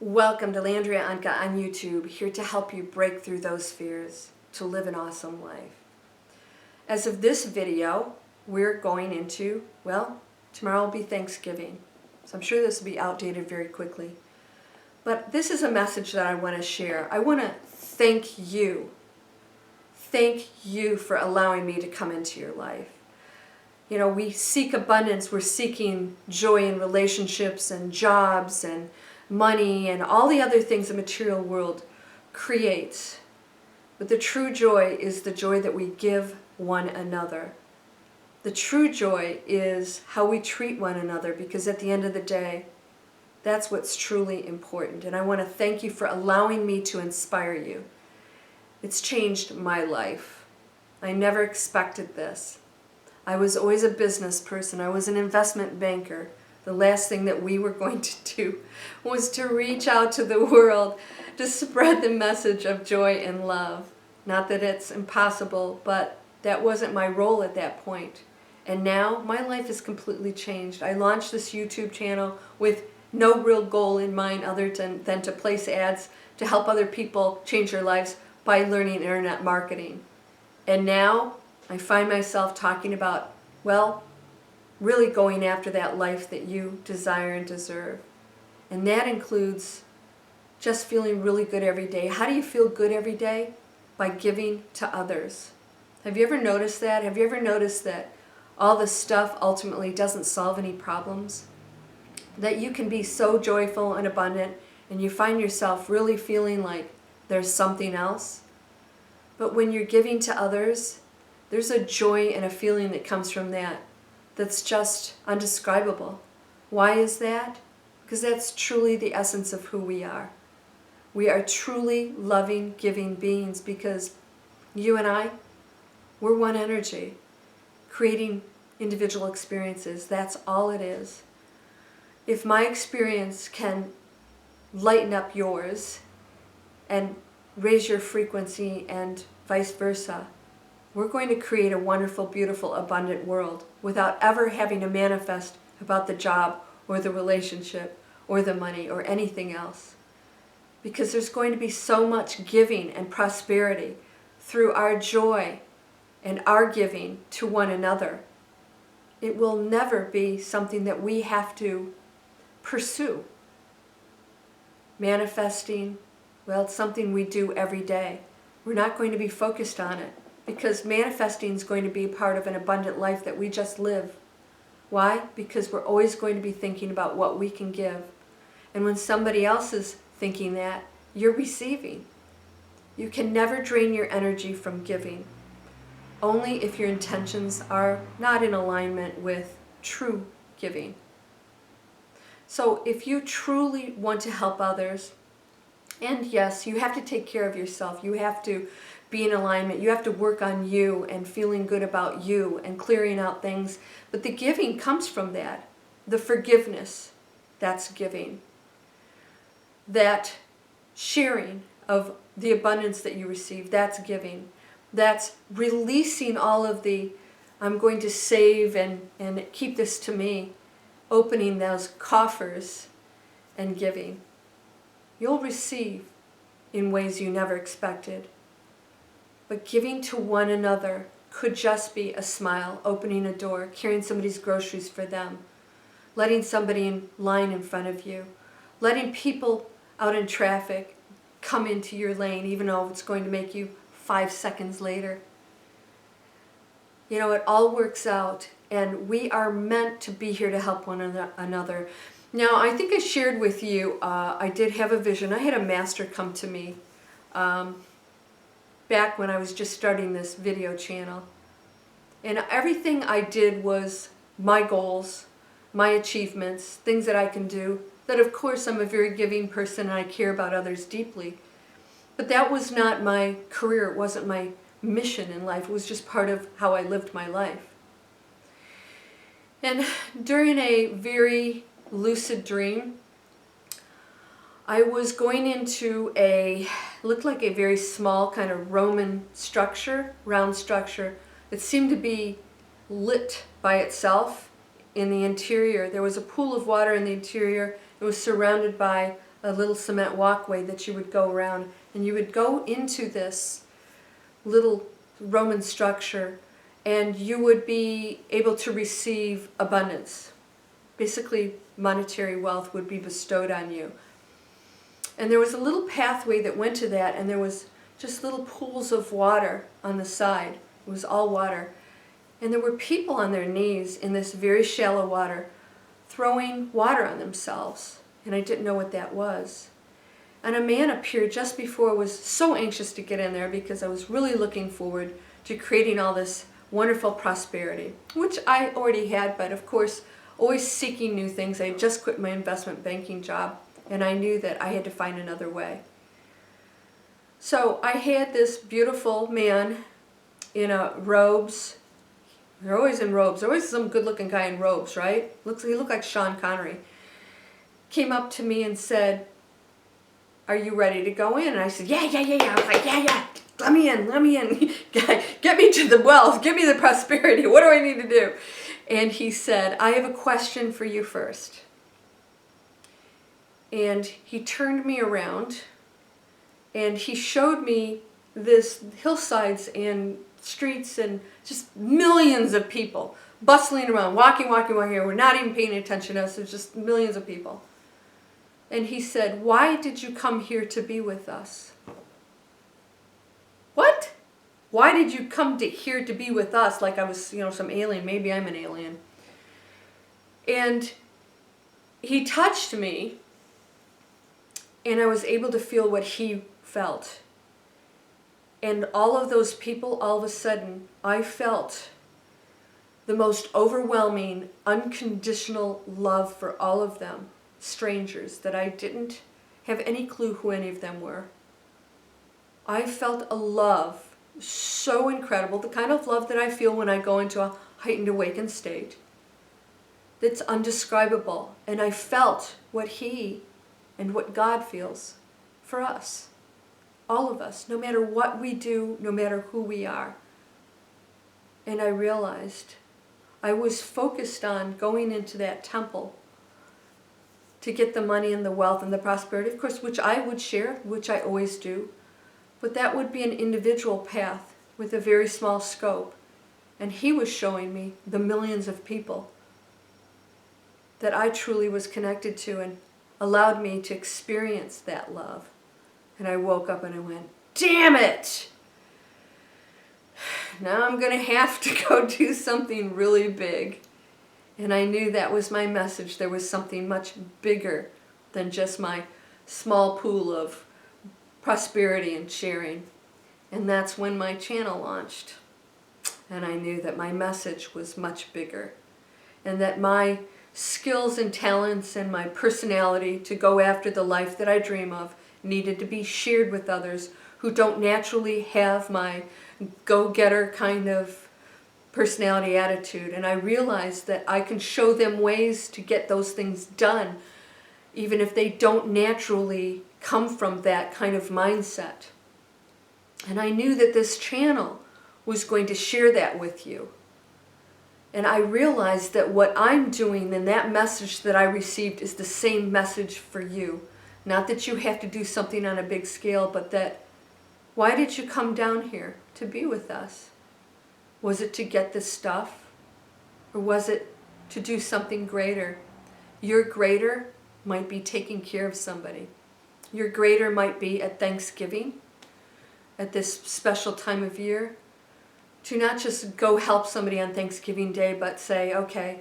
Welcome to Landria Anka on YouTube, here to help you break through those fears to live an awesome life. As of this video, we're going into, well, tomorrow will be Thanksgiving, so I'm sure this will be outdated very quickly. But this is a message that I want to share. I want to thank you. Thank you for allowing me to come into your life. You know, we seek abundance, we're seeking joy in relationships and jobs and money and all the other things the material world creates. But the true joy is the joy that we give one another. The true joy is how we treat one another, because at the end of the day, that's what's truly important. And I want to thank you for allowing me to inspire you. It's changed my life. I never expected this. I was always a business person. I was an investment banker. The last thing that we were going to do was to reach out to the world to spread the message of joy and love. Not that it's impossible, but that wasn't my role at that point. And now my life is completely changed. I launched this YouTube channel with no real goal in mind other than to place ads to help other people change their lives by learning internet marketing. And now I find myself talking about, well, really going after that life that you desire and deserve. And that includes just feeling really good every day. How do you feel good every day? By giving to others. Have you ever noticed that? Have you ever noticed that all this stuff ultimately doesn't solve any problems? That you can be so joyful and abundant and you find yourself really feeling like there's something else? But when you're giving to others, there's a joy and a feeling that comes from that that's just undescribable. Why is that? Because that's truly the essence of who we are. We are truly loving, giving beings, because you and I, we're one energy, creating individual experiences. That's all it is. If my experience can lighten up yours and raise your frequency and vice versa, we're going to create a wonderful, beautiful, abundant world without ever having to manifest about the job or the relationship or the money or anything else. Because there's going to be so much giving and prosperity through our joy and our giving to one another. It will never be something that we have to pursue. Manifesting, well, it's something we do every day. We're not going to be focused on it, because manifesting is going to be a part of an abundant life that we just live. Why? Because we're always going to be thinking about what we can give. And when somebody else is thinking that, you're receiving. You can never drain your energy from giving. Only if your intentions are not in alignment with true giving. So if you truly want to help others, and yes, you have to take care of yourself. You have to be in alignment. You have to work on you and feeling good about you and clearing out things. But the giving comes from that. The forgiveness, that's giving. That sharing of the abundance that you receive, that's giving. That's releasing all of the, I'm going to save and keep this to me. Opening those coffers and giving. You'll receive in ways you never expected. But giving to one another could just be a smile, opening a door, carrying somebody's groceries for them, letting somebody in line in front of you, letting people out in traffic come into your lane, even though it's going to make you 5 seconds later. You know, it all works out, and we are meant to be here to help one another. Now, I think I shared with you, I did have a vision. I had a master come to me back when I was just starting this video channel. And everything I did was my goals, my achievements, things that I can do. That, of course, I'm a very giving person and I care about others deeply. But that was not my career. It wasn't my mission in life. It was just part of how I lived my life. And during a very lucid dream, I was going into looked like a very small kind of Roman structure, round structure, that seemed to be lit by itself in the interior. There was a pool of water in the interior. It was surrounded by a little cement walkway that you would go around, and you would go into this little Roman structure, and you would be able to receive abundance. Basically, monetary wealth would be bestowed on you. And there was a little pathway that went to that, and there was just little pools of water on the side. It was all water. And there were people on their knees in this very shallow water throwing water on themselves. And I didn't know what that was. And a man appeared just before I was so anxious to get in there because I was really looking forward to creating all this wonderful prosperity, which I already had, but of course, always seeking new things. I had just quit my investment banking job, and I knew that I had to find another way. So I had this beautiful man in robes. They're always in robes. There's always some good-looking guy in robes, right? He looked like Sean Connery. Came up to me and said, "Are you ready to go in?" And I said, yeah. I was like, yeah. Let me in. Get me to the wealth. Give me the prosperity. What do I need to do? And he said, "I have a question for you first." And he turned me around, and he showed me this hillsides and streets and just millions of people bustling around, walking. We're not even paying attention to us. There's just millions of people. And he said, "Why did you come here to be with us?" What? Why did you come here to be with us? Like I was, some alien. Maybe I'm an alien. And he touched me, and I was able to feel what he felt. And all of those people, all of a sudden, I felt the most overwhelming, unconditional love for all of them, strangers, that I didn't have any clue who any of them were. I felt a love so incredible, the kind of love that I feel when I go into a heightened awakened state. That's undescribable. And I felt what he and what God feels for us. All of us, no matter what we do, no matter who we are. And I realized I was focused on going into that temple to get the money and the wealth and the prosperity, of course, which I would share, which I always do. But that would be an individual path with a very small scope. And he was showing me the millions of people that I truly was connected to and allowed me to experience that love. And I woke up and I went, damn it! Now I'm going to have to go do something really big. And I knew that was my message. There was something much bigger than just my small pool of prosperity and sharing. And that's when my channel launched. And I knew that my message was much bigger. And that my skills and talents and my personality to go after the life that I dream of needed to be shared with others who don't naturally have my go-getter kind of personality attitude. And I realized that I can show them ways to get those things done, even if they don't naturally come from that kind of mindset. And I knew that this channel was going to share that with you. And I realized that what I'm doing and that message that I received is the same message for you. Not that you have to do something on a big scale, but that, why did you come down here to be with us? Was it to get this stuff? Or was it to do something greater? Your greater might be taking care of somebody. Your greater might be at Thanksgiving, at this special time of year, to not just go help somebody on Thanksgiving Day, but say, okay,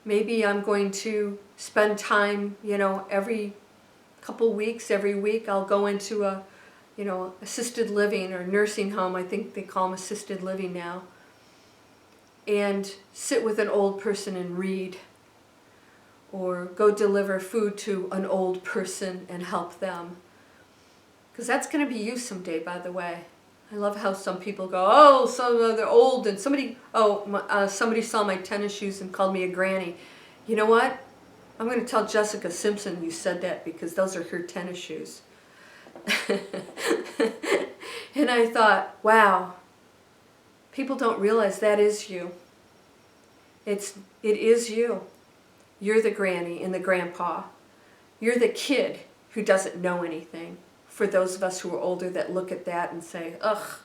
maybe I'm going to spend time, every couple weeks, every week, I'll go into a, assisted living or nursing home. I think they call them assisted living now. And sit with an old person and read. Or go deliver food to an old person and help them. Because that's going to be you someday, by the way. I love how some people go, they're old, and somebody saw my tennis shoes and called me a granny. You know what? I'm going to tell Jessica Simpson you said that because those are her tennis shoes. And I thought, wow, people don't realize that is you. It is you. You're the granny and the grandpa. You're the kid who doesn't know anything. For those of us who are older that look at that and say, ugh,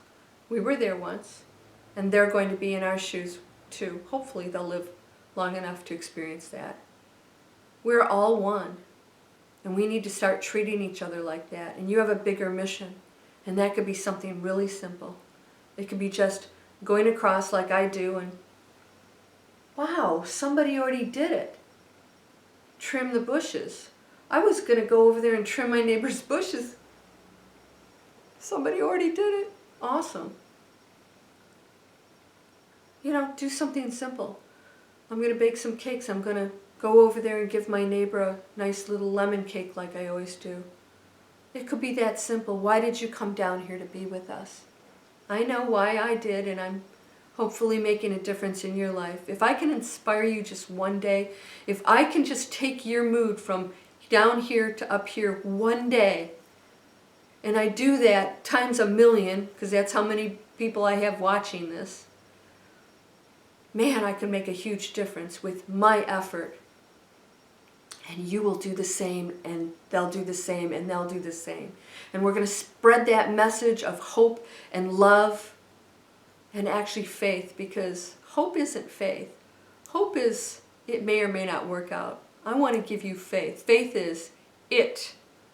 we were there once. And they're going to be in our shoes too. Hopefully they'll live long enough to experience that. We're all one. And we need to start treating each other like that. And you have a bigger mission. And that could be something really simple. It could be just going across like I do and, wow, somebody already did it. Trim the bushes. I was going to go over there and trim my neighbor's bushes. Somebody already did it. Awesome. You know, do something simple. I'm going to bake some cakes. I'm going to go over there and give my neighbor a nice little lemon cake like I always do. It could be that simple. Why did you come down here to be with us? I know why I did, and I'm hopefully making a difference in your life. If I can inspire you just one day, if I can just take your mood from down here to up here one day, and I do that times 1,000,000, because that's how many people I have watching this, man, I can make a huge difference with my effort. And you will do the same, and they'll do the same, and they'll do the same. And we're going to spread that message of hope and love and actually faith, because hope isn't faith. Hope is, it may or may not work out. I want to give you faith. Faith is, it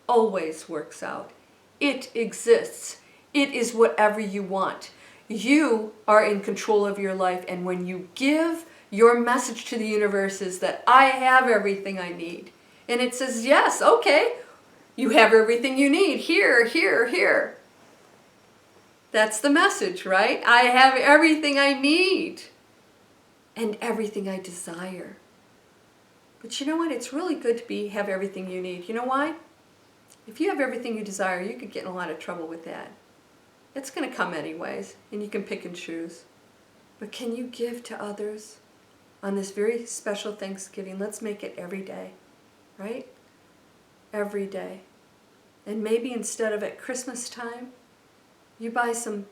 always works out. It exists. It is whatever you want. You are in control of your life, and when you give, your message to the universe is that I have everything I need. And it says, yes, okay, you have everything you need. Here, here, here. That's the message, right? I have everything I need and everything I desire. But you know what? It's really good to have everything you need. You know why? If you have everything you desire, you could get in a lot of trouble with that. It's going to come anyways, and you can pick and choose. But can you give to others on this very special Thanksgiving? Let's make it every day, right? Every day. And maybe instead of at Christmas time, you buy some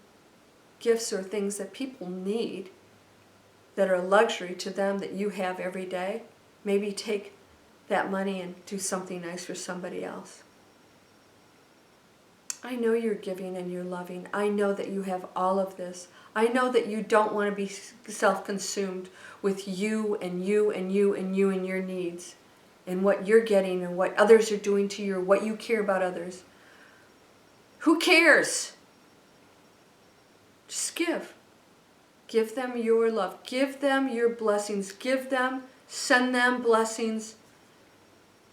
gifts or things that people need that are a luxury to them that you have every day. Maybe take that money and do something nice for somebody else. I know you're giving and you're loving. I know that you have all of this. I know that you don't want to be self-consumed with you and you and you and you and your needs and what you're getting and what others are doing to you or what you care about others. Who cares? Just give. Give them your love. Give them your blessings. Give them, send them blessings,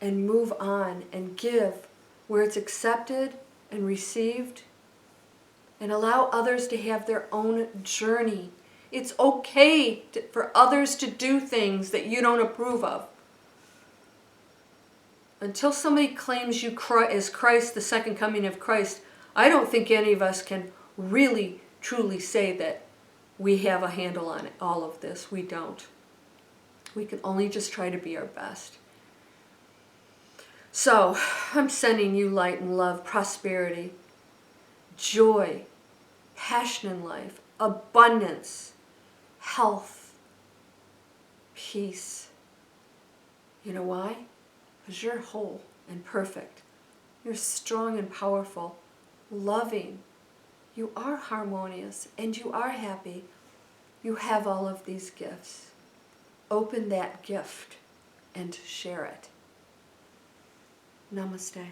and move on and give where it's accepted and received, and allow others to have their own journey. It's okay for others to do things that you don't approve of. Until somebody claims you as Christ, the second coming of Christ, I don't think any of us can really, truly say that we have a handle on all of this. We don't. We can only just try to be our best. So, I'm sending you light and love, prosperity, joy, passion in life, abundance, health, peace. You know why? Because you're whole and perfect. You're strong and powerful, loving. You are harmonious and you are happy. You have all of these gifts. Open that gift and share it. Namaste.